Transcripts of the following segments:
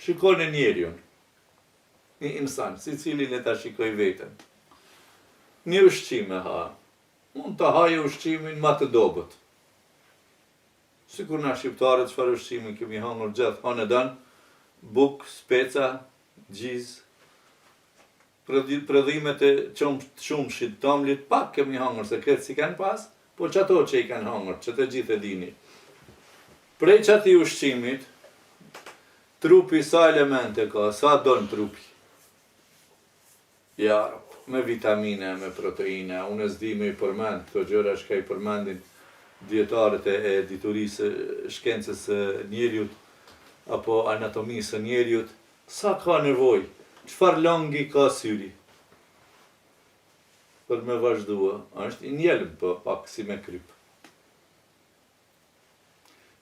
Shikoni njeriun, një insan, si cilin e ta shikoj veten. Një ushqim e ha, mund të hajë ushqimin ma të dobët. Sikur na shqiptarët çfarë ushqimi kemi hangër gjithë, hanë dan, buk, speca, gjiz, prodhimet e shumshit, tamlit, pak kemi hangër, se këtë si kanë pas, po që ato që i kanë hangër, që të gjithë e dini. Prej që ati ushqimit, trupi sa elemente ka, sa donë trupi. Ja, me vitamine, me proteine, unë s'di me i përmend, këto gjëra shka i përmendin dietarët e diturisë shkencës së njeriut, apo anatomisë së njeriut, sa ka nevoj, çfarë langi ka syri. Për me vazhdua, është i njelm, po pak si me kryp.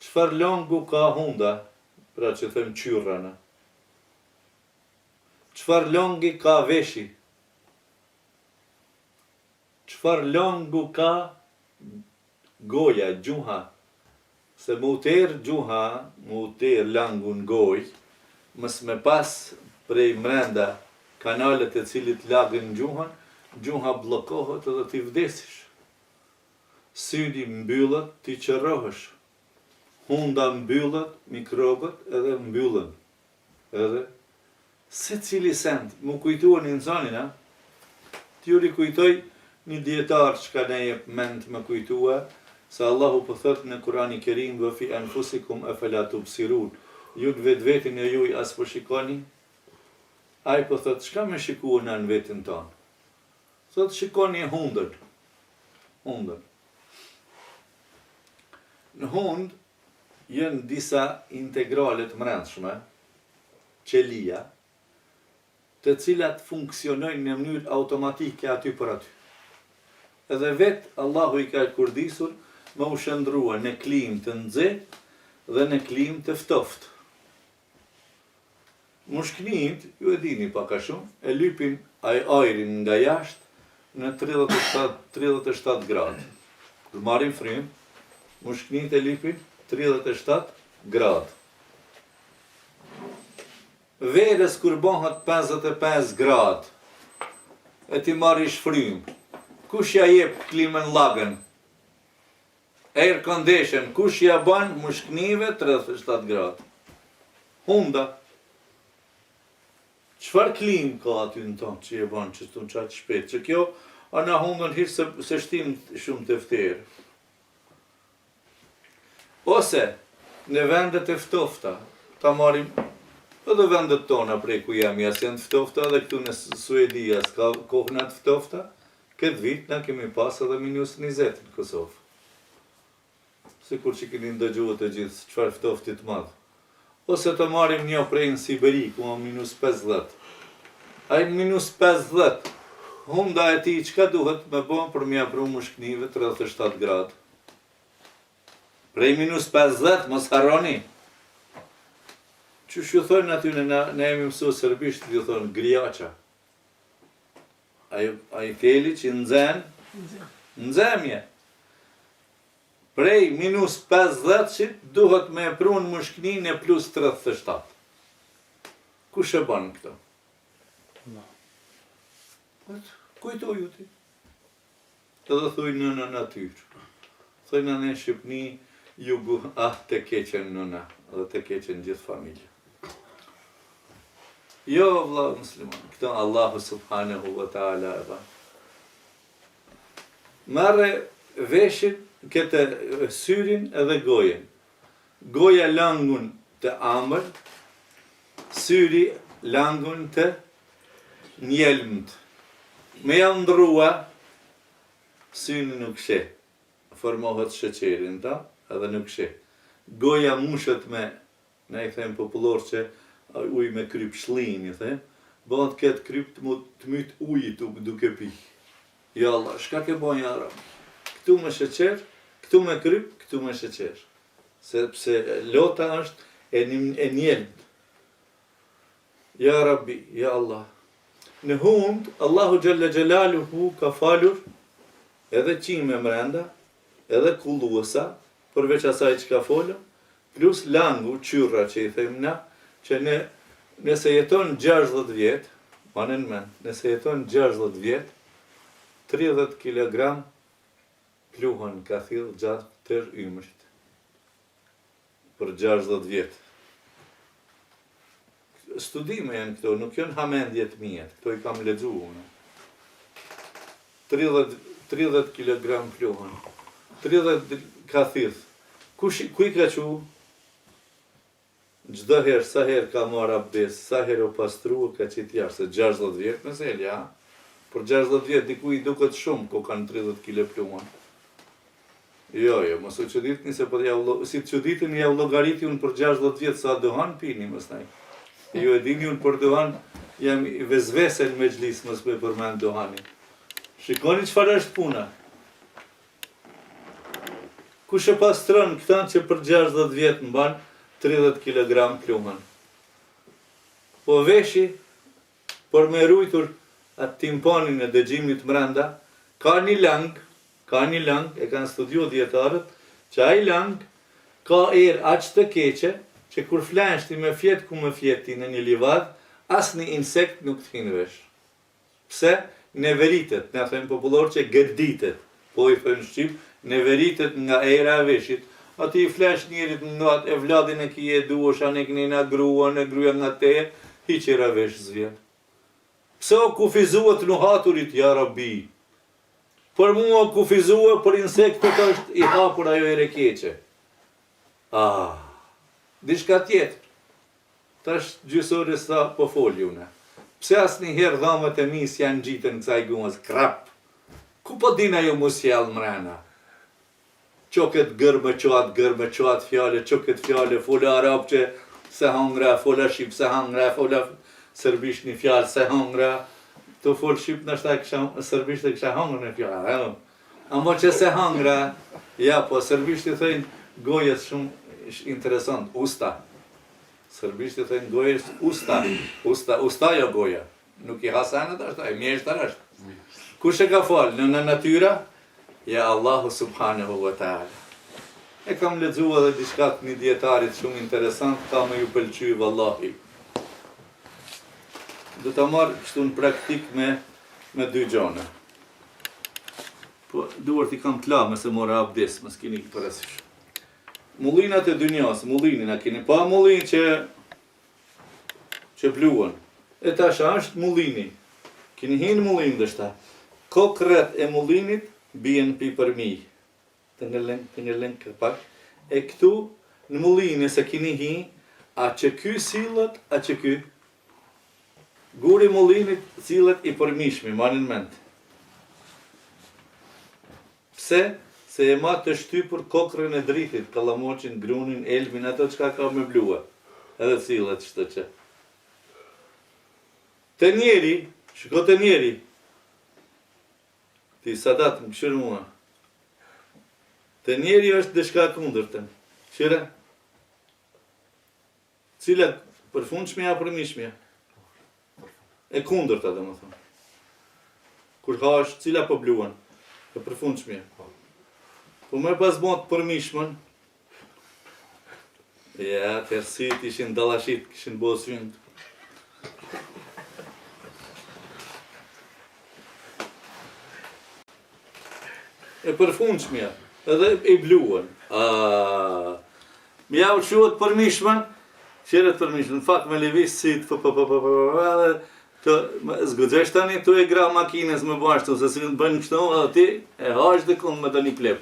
Çfarë langu ka hunda, pra që them qyrrana. Çfarë langi ka veshi. Çfarë langu ka goja, gjuha. Se mu ter gjuha, mu ter langun goj, mës me pas prej mrenda kanalet e cilit lagën gjuhën, gjuha blokohet edhe ti vdesish. Syni mbyllët, ti qërrohesh. Hunda mbyllët, mikrobët edhe mbyllën. Edhe se cili send, mu kujtua një nëzanin, ti ju rikujtoj një dietar që ka ne jep mend me kujtua, se Allahu po thot në Kurani Kerim, vë fi anfusikum afala tubsirun. Ju në vetin e juj as po shikoni, ai po thot, çka me shikua në vetin tonë? Thot, shikoni hundën. Hundën. Në hund, jenë disa integralet mrendshme, qelia, të cilat funksionojnë në mënyrë automatike aty për aty. Edhe vetë Allahu i ka kurdisur me u shëndrua në klim të nxehtë dhe në klim të ftoftë. Mushkënijt, ju e dini pak a shumë, e lypin ajrin nga jashtë në 37 gradë. Kur marrin frymë, mushkënijt e lypin 37 gradë. Verës kur bëhet 55 gradë, e ti marrish frymë, kush ja jep klimën lagën? Air condition, kush ja ban mushkënive 37 gradë? Hunda. Çfarë klim ka aty në tonë që je ban që të në qatë shpet? Që kjo, ana hundën hirë se shtim shumë të fterë. Ose, në vendet e ftofta, ta marim edhe vendet tona prej ku jam, jas janë ftofta dhe këtu në Suedia, s'ka kohënat ftofta, këtë vit na kemi pas edhe -20 në Kosovë. Sikur që keni ndëgjuar të gjithë çfarë ftoftit madh. Ose të marim një prej në Siberi, ku ma -50. Ai -50, hunda e ti çka duhet me bon për mja pru mushkënive 37 gradë. Prej -50, mos harroni. Qysh ju thonë aty ne jemi mësu serbisht, ju thonë griaqa. Ai fjeli që nxemje. Prej -50 duhet me prun mushknin e plus 37. Kush e ban këto? Kujto ju ti. Edhe thuj nëna natyrë. Thuj në në Shqipni, jugu, të keqen nëna, edhe të keqen gjithë familje. Jo, vëlla musliman, këto Allahu subhanahu wa ta'ala e ban. Marre veshin, këtë syrin edhe gojen. Goja langun të amër, syri langun të njelmët. Me janë ndrua, syri nuk sheh. Formohet sheqerin ta, edhe nuk sheh. Goja mushet me, ne i them popullor që uj me kryp shlin, i them, bëhet këtë kryp të myt ujit duke pi. Ja Allah, shka ke bojnë jara? Këtu me sheqer, këtu me kryp, këtu me sheqer. Sepse lota është e njelët. Ja Rabbi, ja Allah. Në hund, Allahu Gjelle Gjelaluhu ka falur edhe qime mrenda, edhe kulluesa, përveç asaj që ka folëm, plus langu, qyrra që i them na, që ne Nëse jeton 60 vjet, manen men, nëse jeton 60 vjet, 30 kg pluhën ka thillë gjatë tër ymrit. Për 60 vjet. Studime janë këto, nuk janë hamendje të mia, këto i kam lexuar unë. 30 kg pluhën. 30 ka thith. Ku i ka qu? Çdo herë, sa herë ka marrë abdes, sa herë o pastrua, ka qitë jashtë, se 60 vjet me zel, ja. Për 60 vjet diku i duket shumë, ko kanë 30 kg pluhën. Jo, mos u çuditni se po si të çuditni ja llogariti unë për 60 vjet sa dohan pini mësnaj. Ju e dini unë për dohan jam i vezvesel me xhlis mos me përmend dohanin. Shikoni çfarë është puna. Kush e pastron këtan që për 60 vjet mban 30 kg pluhën. Po veshi, për me rujtur atë timpanin e dëgjimit mrenda, ka një lang, e kanë studiu dietarët, që ai lang ka erë aq të keqe, që kur flenshti me fjet ku me fjeti në një livad, asnjë insekt nuk të hinë vesh. Pse? Neveritet, ne thënë popullor që gëditet, po i thënë shqip, neveritet nga era e veshit. Ati i flesh njerit në natë, e vladin e kije duosha, ne këni nga gruan, e gruja nga te, hiqera vesh zvjen. Pse o kufizuat në haturit, ja Rabi? Për mua kufizua për insektet është i hapur ajo ere keqe. Dishka tjetër. Tash gjysore sa po foljune. Pse asnjëherë dhamat e mis janë gjitën kësaj gumës, krap. Ku po din ajo mos sjell mrena? Qoket gërmë qatë fjale, qoket fjale, fola arab që se hangra, fola shqip se hangra, fola serbisht një fjalë se hangra, të folë shqip në shta serbisht e kësha hangra në fjallë, amo që se hangra, ja, po serbisht i thëjnë gojes shumë interesant, usta. Serbisht i thëjnë gojes usta jo goja, nuk i hasanët është, e mjeshtar është. Kush e ka falë, në natyra? Ja Allahu subhanahu wa ta'ala. E kam lexuar edhe diçka të një dietarit shumë interesant, ka me ju pëlqy vallahi. Do ta marr kështu në praktik me dy gjona. Po duart i kam t'la se mora abdes, mos keni parasysh. Mullinat e dynjas, mullinin a keni pa mullin që bluan. E tash është mullini. Keni hinë mullin dështa. Kokrat e mullinit bien pi përmi. Të ngëllën kërpak. E këtu në mullin e se kini hi, a që ky sillet, a që ky. Guri mullinit sillet i përmishmi, manin ment. Pse? Se e ma të shtypur kokrën e dritit, kalamoqin, grunin, elmin, ato qka ka me blua. Edhe sillet shtë që. Të njeri, shiko të njeri, ti sadat më këshirë mua. Të njeri është dëshka kundërtën. Qire? Cila përfundshmja a përmishmja? E kundërta dhe më thonë. Kur ka është cila po bluan? E përfundshmja. Po me pas bon të përmishmën, ja, tërësit ishin dalashit, kishin bo synd. E përfundshmja, edhe i bluan. Mja u quhet përmishmën, qeret përmishmën, në fakt me levis sit, edhe zgëgjesh tani, tu e gra makines me bashtu, se si në bëjnë kështu, edhe ti e hash dhe kënë me të një plep.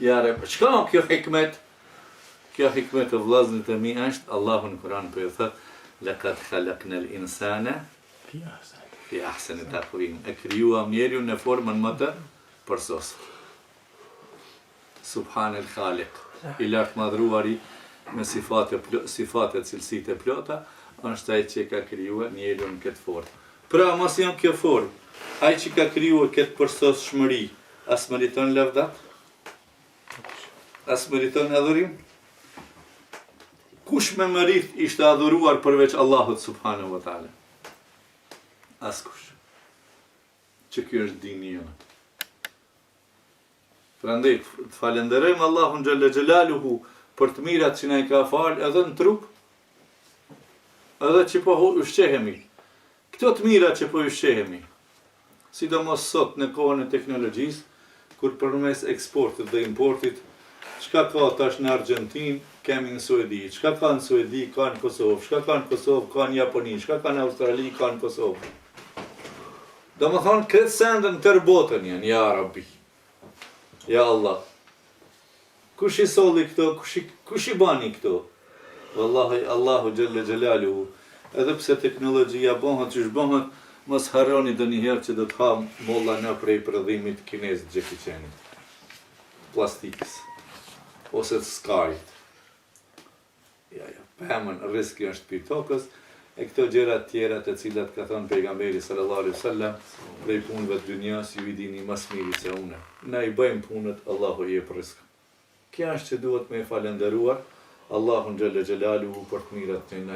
Jare, qka kjo hikmet? Kjo hikmet e vlaznit e mi është, Allahu në Kur'an për e thët, laqad khalaqnal insana fi ahsani taqwim. E krijua njeriu në formën më të përsosur. Subhanel Khaliq, i lartë madhruari me sifate cilësitë e plota, është ai që ka krijuar njeriu në këtë formë. Pra, mos janë kjo formë, ai që ka krijuar këtë përsosshmëri, as meriton lavdat? As meriton adhurim? Kush me merit ishte adhuruar përveç Allahut subhanahu wa taala? Askush. Që kjo është dini jonë. Prandaj të falenderojmë Allahun xhalla xhelaluhu për të mirat që na i ka falë edhe në trup, edhe që po ushqehemi. Këto të mira që po ushqehemi, sidomos sot në kohën e teknologjisë, kur përmes eksportit dhe importit, çka ka tash në Argjentinë, kemi në Suedi, çka ka në Suedi, ka në Kosovë, çka ka në Kosovë, ka në Japoni, çka ka në Australi, ka në Kosovë. Domethënë këtë sendën tërë botën janë, ja Rabbi. Ja Allah. Kush i solli këto, kush i bani këto? Wallahi Allahu Gjelle Gjelaluhu. Edhe pse teknologjia bëhet që shbëhet, mos harroni ndonjëherë që do të ha molla në prej prodhimit kinez Jackie Chanit, plastikës, ose të skajit. Ja, pëmën riski është për tokës, e këto gjërat tjera të cilat ka thënë pejgamberi sallallahu alaihi wasallam, prej punëve të dunjas ju i dini mas miri se une. Na i bëjmë punët, Allahu i jep rizq. Kjo është që duhet me falendëruar Allahun Gjelle Gjelaluhu për të mirat të na.